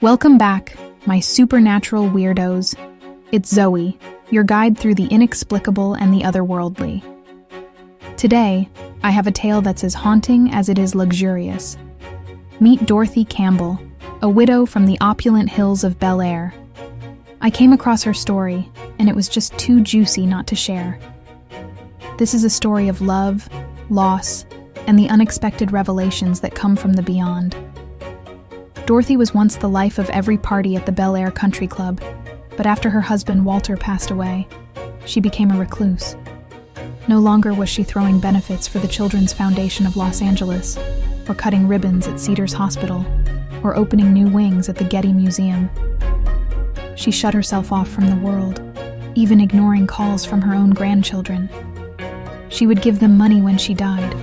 Welcome back, my supernatural weirdos. It's Zoe, your guide through the inexplicable and the otherworldly. Today, I have a tale that's as haunting as it is luxurious. Meet Dorothy Campbell, a widow from the opulent hills of Bel Air. I came across her story, and it was just too juicy not to share. This is a story of love, loss, and the unexpected revelations that come from the beyond. Dorothy was once the life of every party at the Bel Air Country Club, but after her husband Walter passed away, she became a recluse. No longer was she throwing benefits for the Children's Foundation of Los Angeles, or cutting ribbons at Cedars Hospital, or opening new wings at the Getty Museum. She shut herself off from the world, even ignoring calls from her own grandchildren. She would give them money when she died,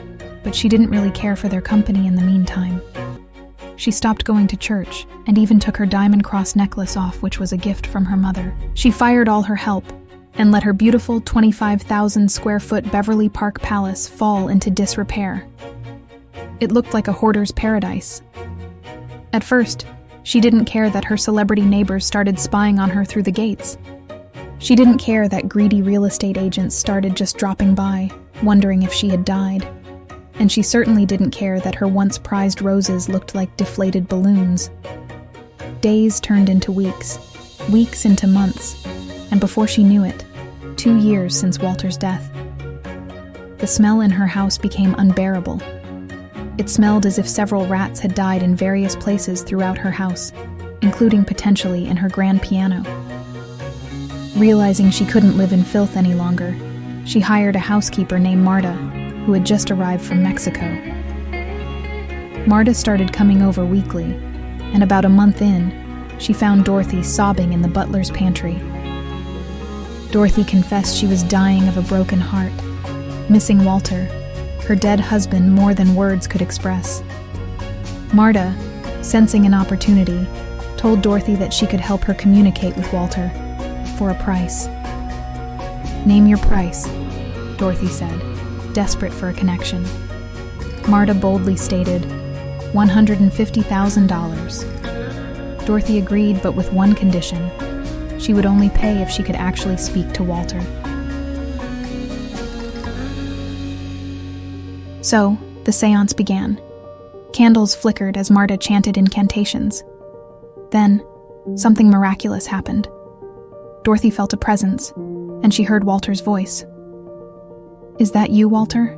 but she didn't really care for their company in the meantime. She stopped going to church and even took her diamond cross necklace off, which was a gift from her mother. She fired all her help and let her beautiful 25,000 square foot Beverly Park palace fall into disrepair. It looked like a hoarder's paradise. At first, she didn't care that her celebrity neighbors started spying on her through the gates. She didn't care that greedy real estate agents started just dropping by, wondering if she had died. And she certainly didn't care that her once prized roses looked like deflated balloons. Days turned into weeks, weeks into months, and before she knew it, 2 years since Walter's death. The smell in her house became unbearable. It smelled as if several rats had died in various places throughout her house, including potentially in her grand piano. Realizing she couldn't live in filth any longer, she hired a housekeeper named Marta, who had just arrived from Mexico. Marta started coming over weekly, and about a month in, she found Dorothy sobbing in the butler's pantry. Dorothy confessed she was dying of a broken heart, missing Walter, her dead husband, more than words could express. Marta, sensing an opportunity, told Dorothy that she could help her communicate with Walter, for a price. "Name your price," Dorothy said, desperate for a connection. Marta boldly stated, $150,000. Dorothy agreed, but with one condition. She would only pay if she could actually speak to Walter. So, the seance began. Candles flickered as Marta chanted incantations. Then, something miraculous happened. Dorothy felt a presence, and she heard Walter's voice. "Is that you, Walter?"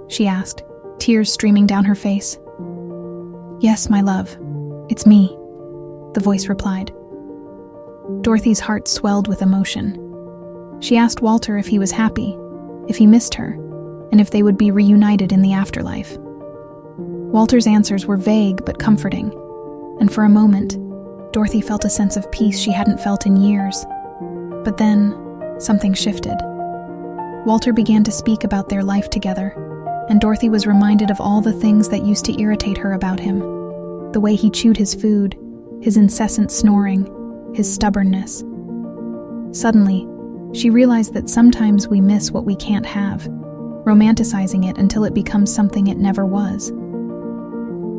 she asked, tears streaming down her face. "Yes, my love, it's me," the voice replied. Dorothy's heart swelled with emotion. She asked Walter if he was happy, if he missed her, and if they would be reunited in the afterlife. Walter's answers were vague but comforting, and for a moment, Dorothy felt a sense of peace she hadn't felt in years. But then, something shifted. Walter began to speak about their life together, and Dorothy was reminded of all the things that used to irritate her about him. The way he chewed his food, his incessant snoring, his stubbornness. Suddenly, she realized that sometimes we miss what we can't have, romanticizing it until it becomes something it never was.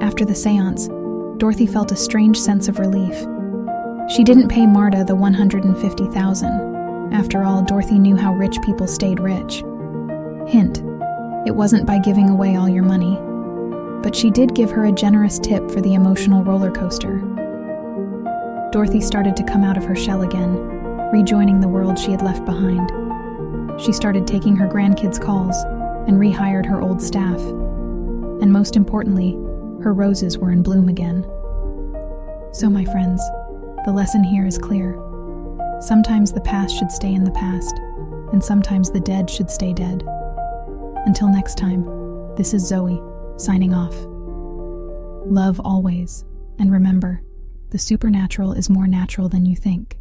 After the seance, Dorothy felt a strange sense of relief. She didn't pay Marta the $150,000. After all, Dorothy knew how rich people stayed rich. Hint, it wasn't by giving away all your money. But she did give her a generous tip for the emotional roller coaster. Dorothy started to come out of her shell again, rejoining the world she had left behind. She started taking her grandkids' calls and rehired her old staff. And most importantly, her roses were in bloom again. So, my friends, the lesson here is clear. Sometimes the past should stay in the past, and sometimes the dead should stay dead. Until next time, this is Zoe, signing off. Love always, and remember, the supernatural is more natural than you think.